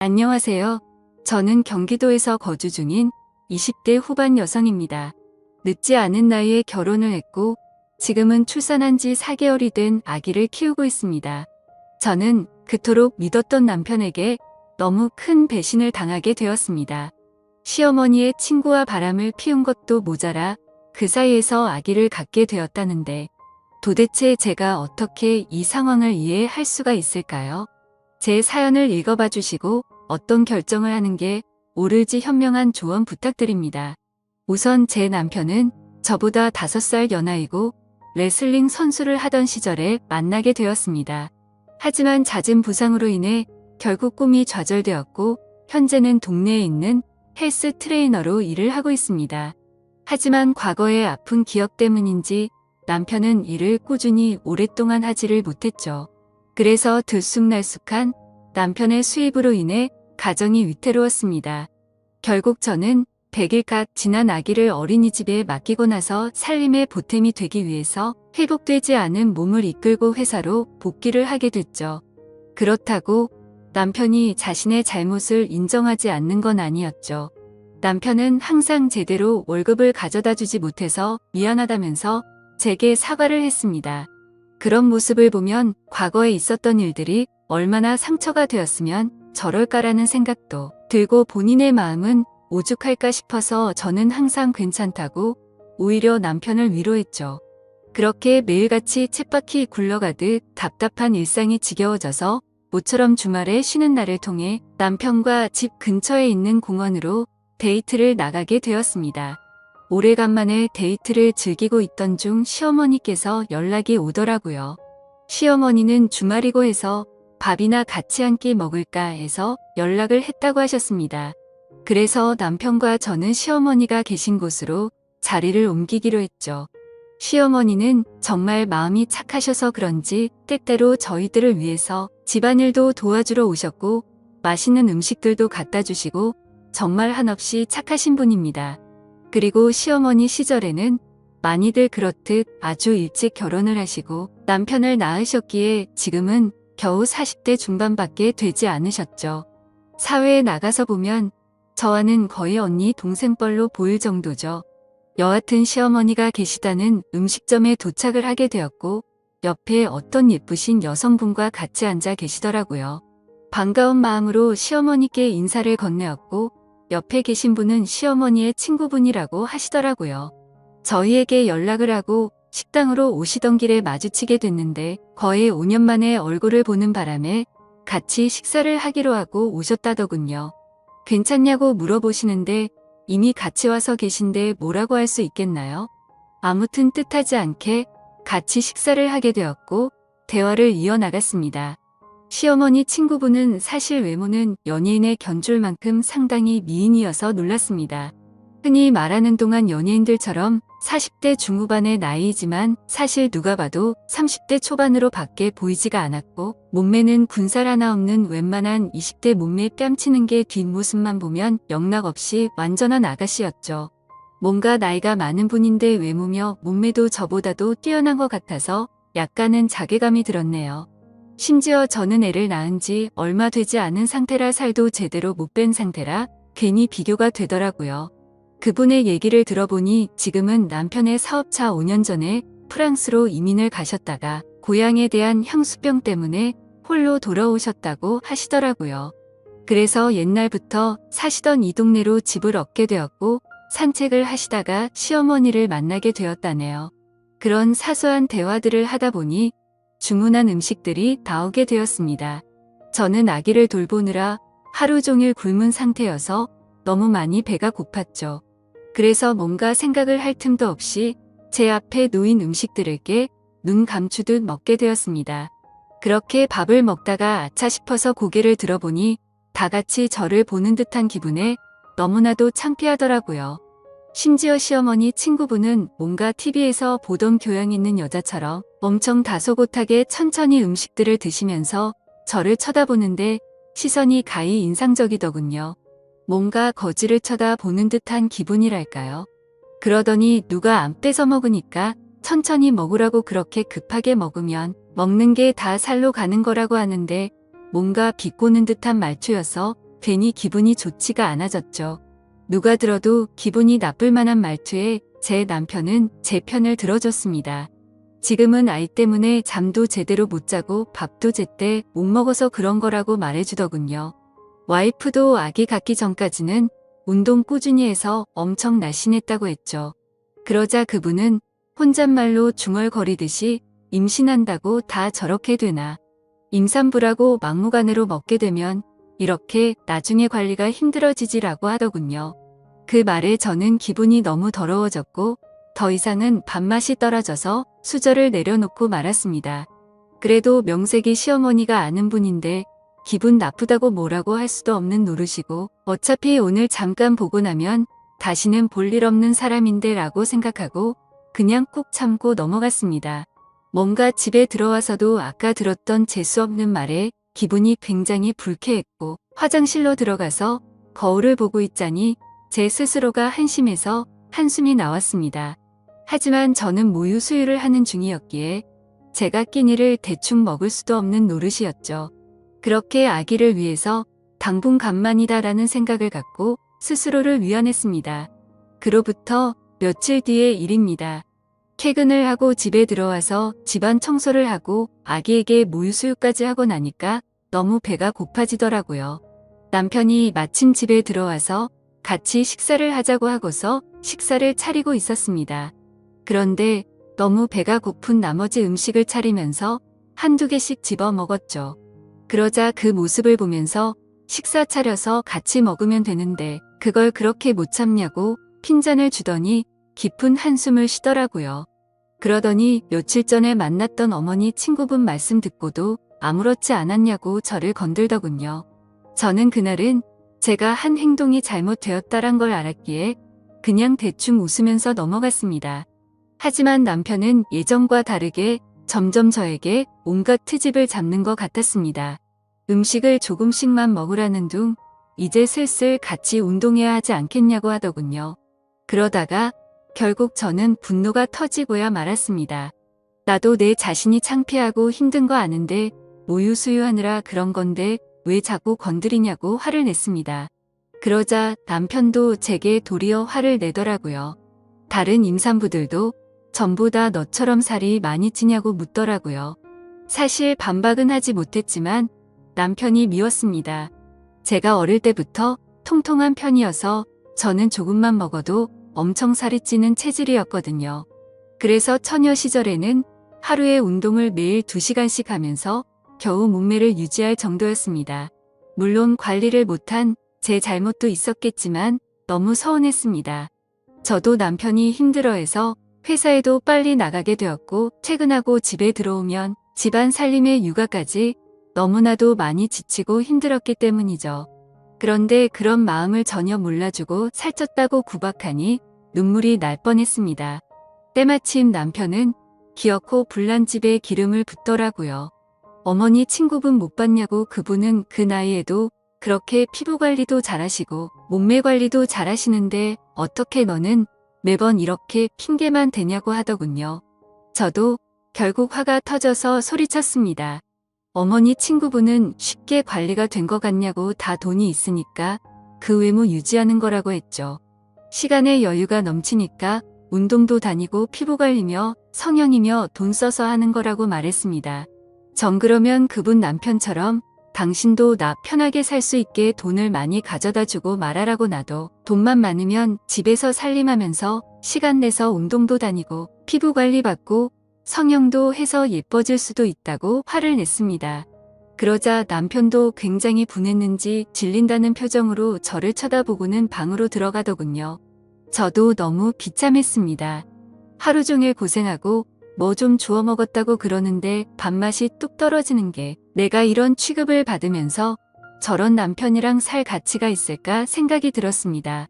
안녕하세요. 저는 경기도에서 거주 중인 20대 후반 여성입니다. 늦지 않은 나이에 결혼을 했고 지금은 출산한 지 4개월이 된 아기를 키우고 있습니다. 저는 그토록 믿었던 남편에게 너무 큰 배신을 당하게 되었습니다. 시어머니의 친구와 바람을 피운 것도 모자라 그 사이에서 아기를 갖게 되었다는데 도대체 제가 어떻게 이 상황을 이해할 수가 있을까요? 제 사연을 읽어봐 주시고 어떤 결정을 하는 게 옳을지 현명한 조언 부탁드립니다. 우선 제 남편은 저보다 5살 연하이고 레슬링 선수를 하던 시절에 만나게 되었습니다. 하지만 잦은 부상으로 인해 결국 꿈이 좌절되었고 현재는 동네에 있는 헬스 트레이너로 일을 하고 있습니다. 하지만 과거의 아픈 기억 때문인지 남편은 일을 꾸준히 오랫동안 하지를 못했죠. 그래서 들쑥날쑥한 남편의 수입으로 인해 가정이 위태로웠습니다. 결국 저는 100일가 지난 아기를 어린이집에 맡기고 나서 살림의 보탬이 되기 위해서 회복되지 않은 몸을 이끌고 회사로 복귀를 하게 됐죠. 그렇다고 남편이 자신의 잘못을 인정하지 않는 건 아니었죠. 남편은 항상 제대로 월급을 가져다 주지 못해서 미안하다면서 제게 사과를 했습니다. 그런 모습을 보면 과거에 있었던 일들이 얼마나 상처가 되었으면 저럴까라는 생각도 들고 본인의 마음은 오죽할까 싶어서 저는 항상 괜찮다고 오히려 남편을 위로했죠. 그렇게 매일같이 쳇바퀴 굴러가듯 답답한 일상이 지겨워져서 모처럼 주말에 쉬는 날을 통해 남편과 집 근처에 있는 공원으로 데이트를 나가게 되었습니다. 오래간만에 데이트를 즐기고 있던 중 시어머니께서 연락이 오더라고요. 시어머니는 주말이고 해서 밥이나 같이 한 끼 먹을까 해서 연락을 했다고 하셨습니다. 그래서 남편과 저는 시어머니가 계신 곳으로 자리를 옮기기로 했죠. 시어머니는 정말 마음이 착하셔서 그런지 때때로 저희들을 위해서 집안일도 도와주러 오셨고 맛있는 음식들도 갖다 주시고 정말 한없이 착하신 분입니다. 그리고 시어머니 시절에는 많이들 그렇듯 아주 일찍 결혼을 하시고 남편을 낳으셨기에 지금은 겨우 40대 중반밖에 되지 않으셨죠. 사회에 나가서 보면 저와는 거의 언니 동생뻘로 보일 정도죠. 여하튼 시어머니가 계시다는 음식점에 도착을 하게 되었고 옆에 어떤 예쁘신 여성분과 같이 앉아 계시더라고요. 반가운 마음으로 시어머니께 인사를 건네었고 옆에 계신 분은 시어머니의 친구분이라고 하시더라고요. 저희에게 연락을 하고 식당으로 오시던 길에 마주치게 됐는데 거의 5년 만에 얼굴을 보는 바람에 같이 식사를 하기로 하고 오셨다더군요. 괜찮냐고 물어보시는데 이미 같이 와서 계신데 뭐라고 할 수 있겠나요? 아무튼 뜻하지 않게 같이 식사를 하게 되었고 대화를 이어나갔습니다. 시어머니 친구분은 사실 외모는 연예인의 견줄 만큼 상당히 미인이어서 놀랐습니다. 흔히 말하는 동안 연예인들처럼 40대 중후반의 나이이지만 사실 누가 봐도 30대 초반으로 밖에 보이지가 않았고 몸매는 군살 하나 없는 웬만한 20대 몸매 뺨치는 게 뒷모습만 보면 영락없이 완전한 아가씨였죠. 뭔가 나이가 많은 분인데 외모며 몸매도 저보다도 뛰어난 것 같아서 약간은 자괴감이 들었네요. 심지어 저는 애를 낳은 지 얼마 되지 않은 상태라 살도 제대로 못 뺀 상태라 괜히 비교가 되더라고요. 그분의 얘기를 들어보니 지금은 남편의 사업차 5년 전에 프랑스로 이민을 가셨다가 고향에 대한 향수병 때문에 홀로 돌아오셨다고 하시더라고요. 그래서 옛날부터 사시던 이 동네로 집을 얻게 되었고 산책을 하시다가 시어머니를 만나게 되었다네요. 그런 사소한 대화들을 하다 보니 주문한 음식들이 나오게 되었습니다. 저는 아기를 돌보느라 하루 종일 굶은 상태여서 너무 많이 배가 고팠죠. 그래서 뭔가 생각을 할 틈도 없이 제 앞에 놓인 음식들을 깨 눈 감추듯 먹게 되었습니다. 그렇게 밥을 먹다가 아차 싶어서 고개를 들어보니 다 같이 저를 보는 듯한 기분에 너무나도 창피하더라고요. 심지어 시어머니 친구분은 뭔가 TV에서 보던 교양 있는 여자처럼 엄청 다소곳하게 천천히 음식들을 드시면서 저를 쳐다보는데 시선이 가히 인상적이더군요. 뭔가 거지를 쳐다보는 듯한 기분이랄까요. 그러더니 누가 안 뺏어 먹으니까 천천히 먹으라고 그렇게 급하게 먹으면 먹는 게 다 살로 가는 거라고 하는데 뭔가 비꼬는 듯한 말투여서 괜히 기분이 좋지가 않아졌죠. 누가 들어도 기분이 나쁠 만한 말투에 제 남편은 제 편을 들어줬습니다. 지금은 아이 때문에 잠도 제대로 못 자고 밥도 제때 못 먹어서 그런 거라고 말해주더군요. 와이프도 아기 갖기 전까지는 운동 꾸준히 해서 엄청 날씬했다고 했죠. 그러자 그분은 혼잣말로 중얼거리듯이 임신한다고 다 저렇게 되나. 임산부라고 막무가내로 먹게 되면 이렇게 나중에 관리가 힘들어지지라고 하더군요. 그 말에 저는 기분이 너무 더러워졌고 더 이상은 밥맛이 떨어져서 수저를 내려놓고 말았습니다. 그래도 명색이 시어머니가 아는 분인데 기분 나쁘다고 뭐라고 할 수도 없는 노릇이고 어차피 오늘 잠깐 보고 나면 다시는 볼 일 없는 사람인데 라고 생각하고 그냥 꾹 참고 넘어갔습니다. 뭔가 집에 들어와서도 아까 들었던 재수없는 말에 기분이 굉장히 불쾌했고 화장실로 들어가서 거울을 보고 있자니 제 스스로가 한심해서 한숨이 나왔습니다. 하지만 저는 모유 수유를 하는 중이었기에 제가 끼니를 대충 먹을 수도 없는 노릇이었죠. 그렇게 아기를 위해서 당분간만이다라는 생각을 갖고 스스로를 위안했습니다. 그로부터 며칠 뒤의 일입니다. 퇴근을 하고 집에 들어와서 집안 청소를 하고 아기에게 모유 수유까지 하고 나니까 너무 배가 고파지더라고요. 남편이 마침 집에 들어와서 같이 식사를 하자고 하고서 식사를 차리고 있었습니다. 그런데 너무 배가 고픈 나머지 음식을 차리면서 한두 개씩 집어 먹었죠. 그러자 그 모습을 보면서 식사 차려서 같이 먹으면 되는데 그걸 그렇게 못 참냐고 핀잔을 주더니 깊은 한숨을 쉬더라고요. 그러더니 며칠 전에 만났던 어머니 친구분 말씀 듣고도 아무렇지 않았냐고 저를 건들더군요. 저는 그날은 제가 한 행동이 잘못되었다란 걸 알았기에 그냥 대충 웃으면서 넘어갔습니다. 하지만 남편은 예전과 다르게 점점 저에게 온갖 트집을 잡는 것 같았습니다. 음식을 조금씩만 먹으라는 둥 이제 슬슬 같이 운동해야 하지 않겠냐고 하더군요. 그러다가 결국 저는 분노가 터지고야 말았습니다. 나도 내 자신이 창피하고 힘든 거 아는데 모유 수유하느라 그런 건데 왜 자꾸 건드리냐고 화를 냈습니다. 그러자 남편도 제게 도리어 화를 내더라고요. 다른 임산부들도 전부 다 너처럼 살이 많이 찌냐고 묻더라고요. 사실 반박은 하지 못했지만 남편이 미웠습니다. 제가 어릴 때부터 통통한 편이어서 저는 조금만 먹어도 엄청 살이 찌는 체질이었거든요. 그래서 처녀 시절에는 하루에 운동을 매일 2시간씩 하면서 겨우 몸매를 유지할 정도였습니다. 물론 관리를 못한 제 잘못도 있었겠지만 너무 서운했습니다. 저도 남편이 힘들어해서 회사에도 빨리 나가게 되었고 퇴근하고 집에 들어오면 집안 살림에 육아까지 너무나도 많이 지치고 힘들었기 때문이죠. 그런데 그런 마음을 전혀 몰라주고 살쪘다고 구박하니 눈물이 날 뻔했습니다. 때마침 남편은 기어코 불난 집에 기름을 붓더라고요. 어머니 친구분 못 봤냐고 그분은 그 나이에도 그렇게 피부 관리도 잘하시고 몸매 관리도 잘하시는데 어떻게 너는 매번 이렇게 핑계만 대냐고 하더군요. 저도 결국 화가 터져서 소리쳤습니다. 어머니 친구분은 쉽게 관리가 된 것 같냐고 다 돈이 있으니까 그 외모 유지하는 거라고 했죠. 시간에 여유가 넘치니까 운동도 다니고 피부 관리며 성형이며 돈 써서 하는 거라고 말했습니다. 전 그러면 그분 남편처럼 당신도 나 편하게 살 수 있게 돈을 많이 가져다 주고 말하라고 놔도 돈만 많으면 집에서 살림하면서 시간 내서 운동도 다니고 피부 관리 받고 성형도 해서 예뻐질 수도 있다고 화를 냈습니다. 그러자 남편도 굉장히 분했는지 질린다는 표정으로 저를 쳐다보고는 방으로 들어가더군요. 저도 너무 비참했습니다. 하루 종일 고생하고 뭐 좀 주워 먹었다고 그러는데 밥맛이 뚝 떨어지는 게 내가 이런 취급을 받으면서 저런 남편이랑 살 가치가 있을까 생각이 들었습니다.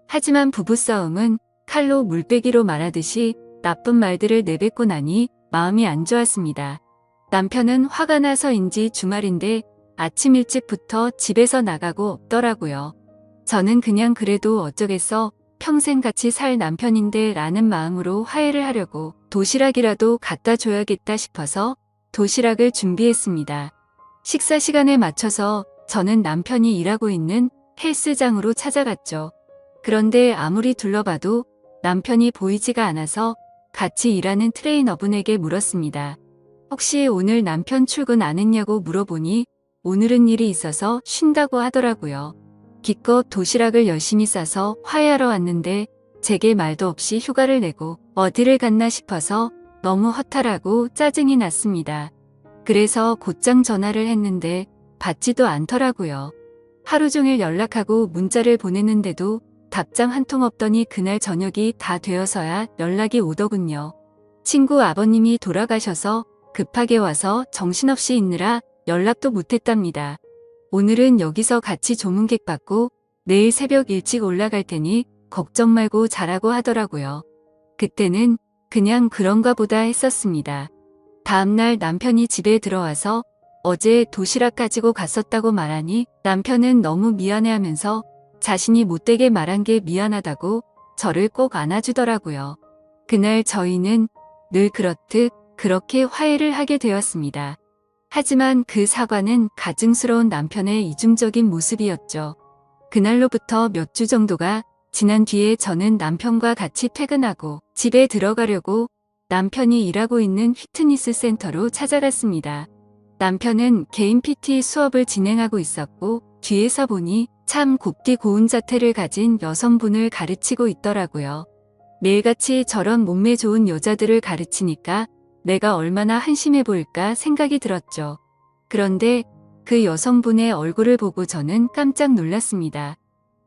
하지만 부부싸움은 칼로 물빼기로 말하듯이 나쁜 말들을 내뱉고 나니 마음이 안 좋았습니다. 남편은 화가 나서인지 주말인데 아침 일찍부터 집에서 나가고 없더라고요. 저는 그냥 그래도 어쩌겠어 평생 같이 살 남편인데 라는 마음으로 화해를 하려고 도시락이라도 갖다 줘야겠다 싶어서 도시락을 준비했습니다. 식사 시간에 맞춰서 저는 남편이 일하고 있는 헬스장으로 찾아갔죠. 그런데 아무리 둘러봐도 남편이 보이지가 않아서 같이 일하는 트레이너분에게 물었습니다. 혹시 오늘 남편 출근 안 했냐고 물어보니 오늘은 일이 있어서 쉰다고 하더라고요. 기껏 도시락을 열심히 싸서 화해하러 왔는데 제게 말도 없이 휴가를 내고 어디를 갔나 싶어서 너무 허탈하고 짜증이 났습니다. 그래서 곧장 전화를 했는데 받지도 않더라고요. 하루 종일 연락하고 문자를 보냈는데도 답장 한 통 없더니 그날 저녁이 다 되어서야 연락이 오더군요. 친구 아버님이 돌아가셔서 급하게 와서 정신없이 있느라 연락도 못했답니다. 오늘은 여기서 같이 조문객 받고 내일 새벽 일찍 올라갈 테니 걱정 말고 자라고 하더라고요. 그때는 그냥 그런가 보다 했었습니다. 다음날 남편이 집에 들어와서 어제 도시락 가지고 갔었다고 말하니 남편은 너무 미안해하면서 자신이 못되게 말한 게 미안하다고 저를 꼭 안아주더라고요. 그날 저희는 늘 그렇듯 그렇게 화해를 하게 되었습니다. 하지만 그 사과는 가증스러운 남편의 이중적인 모습이었죠. 그날로부터 몇 주 정도가 지난 뒤에 저는 남편과 같이 퇴근하고 집에 들어가려고 남편이 일하고 있는 피트니스 센터로 찾아갔습니다. 남편은 개인 PT 수업을 진행하고 있었고 뒤에서 보니 참 곱디 고운 자태를 가진 여성분을 가르치고 있더라고요. 매일같이 저런 몸매 좋은 여자들을 가르치니까 내가 얼마나 한심해 보일까 생각이 들었죠. 그런데 그 여성분의 얼굴을 보고 저는 깜짝 놀랐습니다.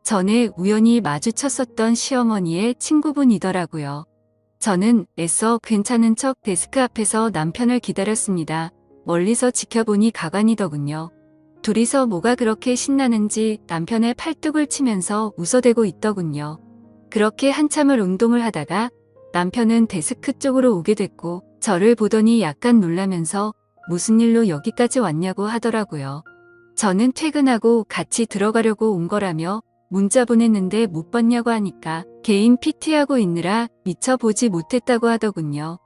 전에 우연히 마주쳤었던 시어머니의 친구분이더라고요. 저는 애써 괜찮은 척 데스크 앞에서 남편을 기다렸습니다. 멀리서 지켜보니 가관이더군요. 둘이서 뭐가 그렇게 신나는지 남편의 팔뚝을 치면서 웃어대고 있더군요. 그렇게 한참을 운동을 하다가 남편은 데스크 쪽으로 오게 됐고 저를 보더니 약간 놀라면서 무슨 일로 여기까지 왔냐고 하더라고요. 저는 퇴근하고 같이 들어가려고 온 거라며 문자 보냈는데 못 봤냐고 하니까 개인 PT하고 있느라 미처 보지 못했다고 하더군요.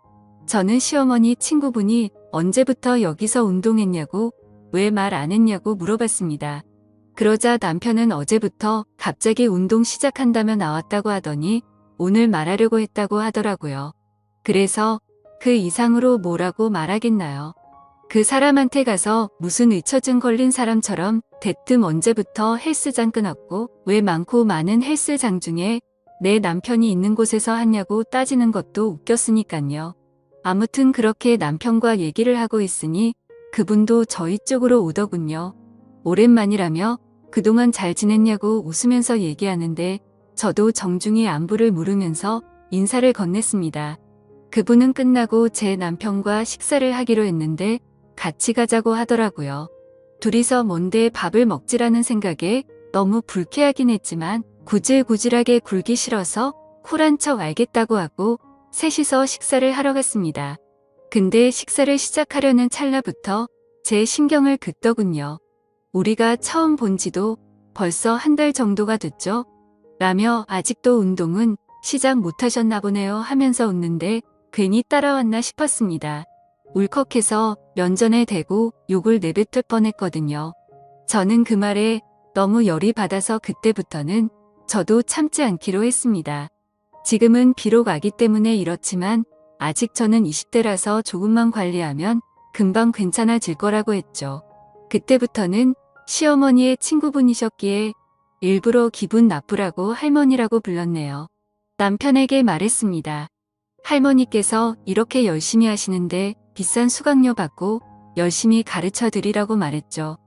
저는 시어머니 친구분이 언제부터 여기서 운동했냐고 왜 말 안 했냐고 물어봤습니다. 그러자 남편은 어제부터 갑자기 운동 시작한다며 나왔다고 하더니 오늘 말하려고 했다고 하더라고요. 그래서 그 이상으로 뭐라고 말하겠나요? 그 사람한테 가서 무슨 의처증 걸린 사람처럼 대뜸 언제부터 헬스장 끊었고 왜 많고 많은 헬스장 중에 내 남편이 있는 곳에서 하냐고 따지는 것도 웃겼으니깐요. 아무튼 그렇게 남편과 얘기를 하고 있으니 그분도 저희 쪽으로 오더군요. 오랜만이라며 그동안 잘 지냈냐고 웃으면서 얘기하는데 저도 정중히 안부를 물으면서 인사를 건넸습니다. 그분은 끝나고 제 남편과 식사를 하기로 했는데 같이 가자고 하더라고요. 둘이서 뭔데 밥을 먹지라는 생각에 너무 불쾌하긴 했지만 구질구질하게 굴기 싫어서 쿨한 척 알겠다고 하고 셋이서 식사를 하러 갔습니다. 근데 식사를 시작하려는 찰나부터 제 신경을 긋더군요. 우리가 처음 본 지도 벌써 한 달 정도가 됐죠? 라며 아직도 운동은 시작 못하셨나 보네요 하면서 웃는데 괜히 따라왔나 싶었습니다. 울컥해서 면전에 대고 욕을 내뱉을 뻔했거든요. 저는 그 말에 너무 열이 받아서 그때부터는 저도 참지 않기로 했습니다. 지금은 비록 아기 때문에 이렇지만 아직 저는 20대라서 조금만 관리하면 금방 괜찮아질 거라고 했죠. 그때부터는 시어머니의 친구분이셨기에 일부러 기분 나쁘라고 할머니라고 불렀네요. 남편에게 말했습니다. 할머니께서 이렇게 열심히 하시는데 비싼 수강료 받고 열심히 가르쳐 드리라고 말했죠.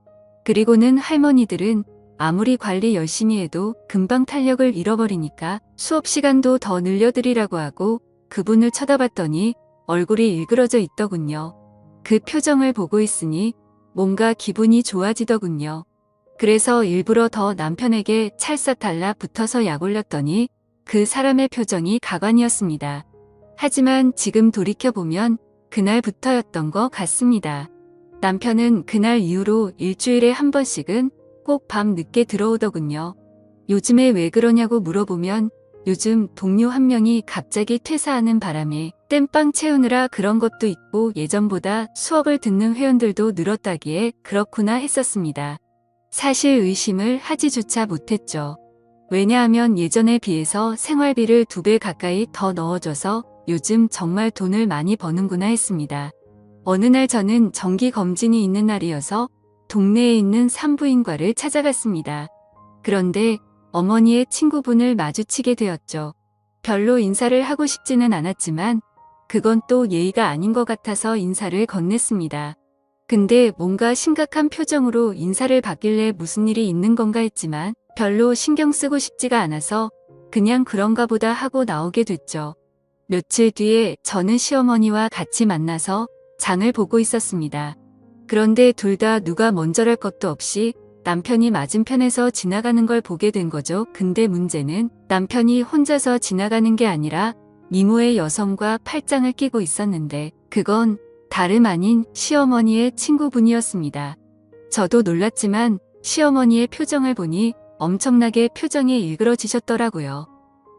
그리고는 할머니들은 아무리 관리 열심히 해도 금방 탄력을 잃어버리니까 수업 시간도 더 늘려드리라고 하고 그분을 쳐다봤더니 얼굴이 일그러져 있더군요. 그 표정을 보고 있으니 뭔가 기분이 좋아지더군요. 그래서 일부러 더 남편에게 찰싹 달라붙어서 약 올렸더니 그 사람의 표정이 가관이었습니다. 하지만 지금 돌이켜보면 그날부터였던 것 같습니다. 남편은 그날 이후로 일주일에 한 번씩은 꼭 밤 늦게 들어오더군요. 요즘에 왜 그러냐고 물어보면 요즘 동료 한 명이 갑자기 퇴사하는 바람에 땜빵 채우느라 그런 것도 있고 예전보다 수업을 듣는 회원들도 늘었다기에 그렇구나 했었습니다. 사실 의심을 하지조차 못했죠. 왜냐하면 예전에 비해서 생활비를 2배 가까이 더 넣어줘서 요즘 정말 돈을 많이 버는구나 했습니다. 어느 날 저는 정기 검진이 있는 날이어서 동네에 있는 산부인과를 찾아갔습니다. 그런데 어머니의 친구분을 마주치게 되었죠. 별로 인사를 하고 싶지는 않았지만 그건 또 예의가 아닌 것 같아서 인사를 건넸습니다. 근데 뭔가 심각한 표정으로 인사를 받길래 무슨 일이 있는 건가 했지만 별로 신경 쓰고 싶지가 않아서 그냥 그런가 보다 하고 나오게 됐죠. 며칠 뒤에 저는 시어머니와 같이 만나서 장을 보고 있었습니다. 그런데 둘 다 누가 먼저랄 것도 없이 남편이 맞은편에서 지나가는 걸 보게 된 거죠. 근데 문제는 남편이 혼자서 지나가는 게 아니라 미모의 여성과 팔짱을 끼고 있었는데 그건 다름 아닌 시어머니의 친구분이었습니다. 저도 놀랐지만 시어머니의 표정을 보니 엄청나게 표정이 일그러지셨더라고요.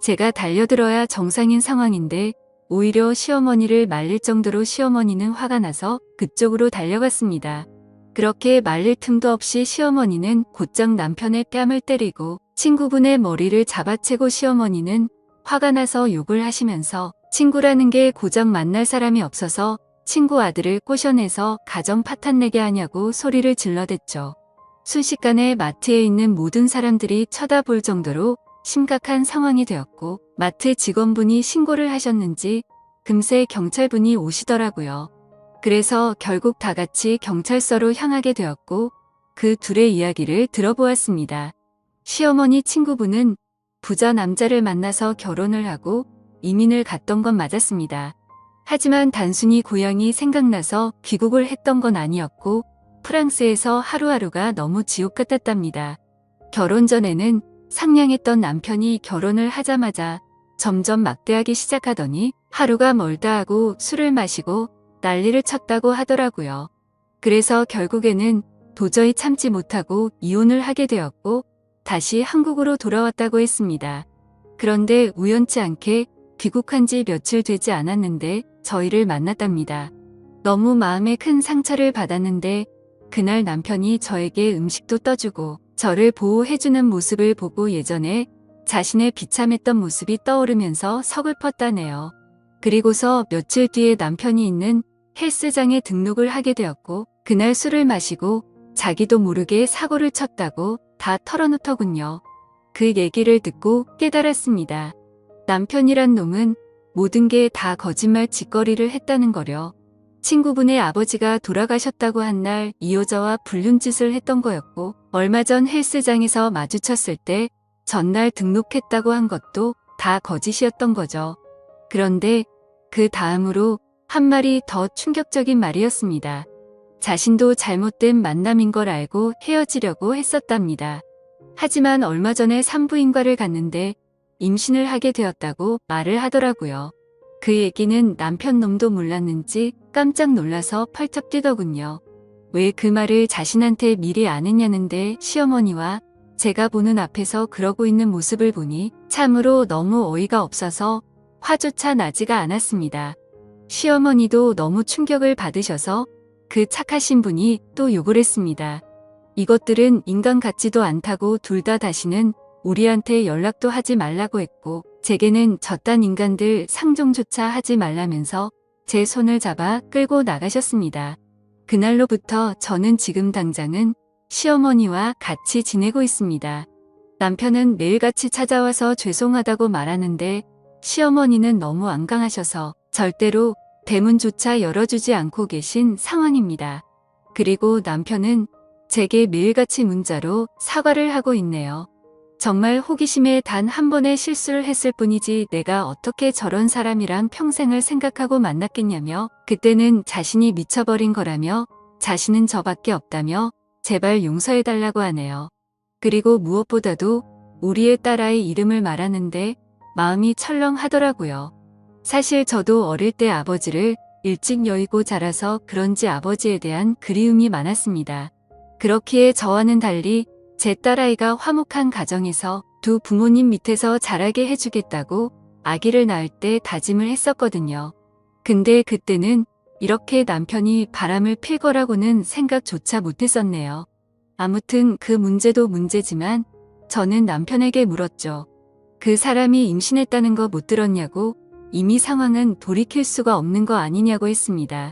제가 달려들어야 정상인 상황인데 오히려 시어머니를 말릴 정도로 시어머니는 화가 나서 그쪽으로 달려갔습니다. 그렇게 말릴 틈도 없이 시어머니는 곧장 남편의 뺨을 때리고 친구분의 머리를 잡아채고 시어머니는 화가 나서 욕을 하시면서 친구라는 게 고작 만날 사람이 없어서 친구 아들을 꼬셔내서 가정 파탄내게 하냐고 소리를 질러댔죠. 순식간에 마트에 있는 모든 사람들이 쳐다볼 정도로 심각한 상황이 되었고 마트 직원분이 신고를 하셨는지 금세 경찰분이 오시더라고요. 그래서 결국 다 같이 경찰서로 향하게 되었고 그 둘의 이야기를 들어보았습니다. 시어머니 친구분은 부자 남자를 만나서 결혼을 하고 이민을 갔던 건 맞았습니다. 하지만 단순히 고향이 생각나서 귀국을 했던 건 아니었고 프랑스에서 하루하루가 너무 지옥 같았답니다. 결혼 전에는 상냥했던 남편이 결혼을 하자마자 점점 막대하기 시작하더니 하루가 멀다 하고 술을 마시고 난리를 쳤다고 하더라고요. 그래서 결국에는 도저히 참지 못하고 이혼을 하게 되었고 다시 한국으로 돌아왔다고 했습니다. 그런데 우연치 않게 귀국한 지 며칠 되지 않았는데 저희를 만났답니다. 너무 마음에 큰 상처를 받았는데 그날 남편이 저에게 음식도 떠주고 저를 보호해주는 모습을 보고 예전에 자신의 비참했던 모습이 떠오르면서 서글펐다네요. 그리고서 며칠 뒤에 남편이 있는 헬스장에 등록을 하게 되었고 그날 술을 마시고 자기도 모르게 사고를 쳤다고 다 털어놓더군요. 그 얘기를 듣고 깨달았습니다. 남편이란 놈은 모든 게 다 거짓말 짓거리를 했다는 거려. 친구분의 아버지가 돌아가셨다고 한 날 이 여자와 불륜짓을 했던 거였고 얼마 전 헬스장에서 마주쳤을 때 전날 등록했다고 한 것도 다 거짓이었던 거죠. 그런데 그 다음으로 한 말이 더 충격적인 말이었습니다. 자신도 잘못된 만남인 걸 알고 헤어지려고 했었답니다. 하지만 얼마 전에 산부인과를 갔는데 임신을 하게 되었다고 말을 하더라고요. 그 얘기는 남편 놈도 몰랐는지 깜짝 놀라서 펄쩍 뛰더군요. 왜 그 말을 자신한테 미리 아느냐는데 시어머니와 제가 보는 앞에서 그러고 있는 모습을 보니 참으로 너무 어이가 없어서 화조차 나지가 않았습니다. 시어머니도 너무 충격을 받으셔서 그 착하신 분이 또 욕을 했습니다. 이것들은 인간 같지도 않다고 둘 다 다시는 우리한테 연락도 하지 말라고 했고 제게는 저딴 인간들 상종조차 하지 말라면서 제 손을 잡아 끌고 나가셨습니다. 그날로부터 저는 지금 당장은 시어머니와 같이 지내고 있습니다. 남편은 매일같이 찾아와서 죄송하다고 말하는데 시어머니는 너무 완강하셔서 절대로 대문조차 열어주지 않고 계신 상황입니다. 그리고 남편은 제게 매일같이 문자로 사과를 하고 있네요. 정말 호기심에 단 한 번의 실수를 했을 뿐이지 내가 어떻게 저런 사람이랑 평생을 생각하고 만났겠냐며 그때는 자신이 미쳐버린 거라며 자신은 저밖에 없다며 제발 용서해달라고 하네요. 그리고 무엇보다도 우리의 딸아이 이름을 말하는데 마음이 철렁하더라고요. 사실 저도 어릴 때 아버지를 일찍 여의고 자라서 그런지 아버지에 대한 그리움이 많았습니다. 그렇기에 저와는 달리 제 딸아이가 화목한 가정에서 두 부모님 밑에서 자라게 해주겠다고 아기를 낳을 때 다짐을 했었거든요. 근데 그때는 이렇게 남편이 바람을 필 거라고는 생각조차 못했었네요. 아무튼 그 문제도 문제지만 저는 남편에게 물었죠. 그 사람이 임신했다는 거 못 들었냐고, 이미 상황은 돌이킬 수가 없는 거 아니냐고 했습니다.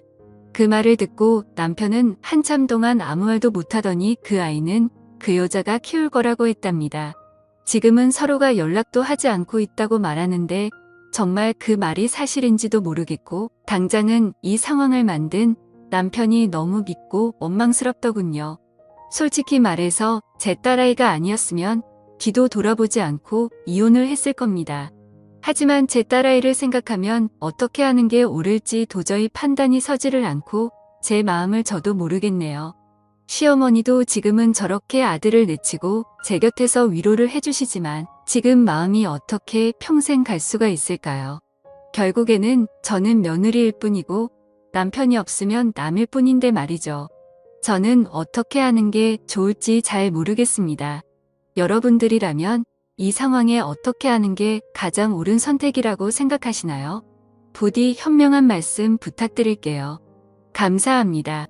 그 말을 듣고 남편은 한참 동안 아무 말도 못하더니 그 아이는 그 여자가 키울 거라고 했답니다. 지금은 서로가 연락도 하지 않고 있다고 말하는데 정말 그 말이 사실인지도 모르겠고 당장은 이 상황을 만든 남편이 너무 믿고 원망스럽더군요. 솔직히 말해서 제 딸아이가 아니었으면 뒤도 돌아보지 않고 이혼을 했을 겁니다. 하지만 제 딸아이를 생각하면 어떻게 하는 게 옳을지 도저히 판단이 서지를 않고 제 마음을 저도 모르겠네요. 시어머니도 지금은 저렇게 아들을 내치고 제 곁에서 위로를 해주시지만 지금 마음이 어떻게 평생 갈 수가 있을까요? 결국에는 저는 며느리일 뿐이고 남편이 없으면 남일 뿐인데 말이죠. 저는 어떻게 하는 게 좋을지 잘 모르겠습니다. 여러분들이라면 이 상황에 어떻게 하는 게 가장 옳은 선택이라고 생각하시나요? 부디 현명한 말씀 부탁드릴게요. 감사합니다.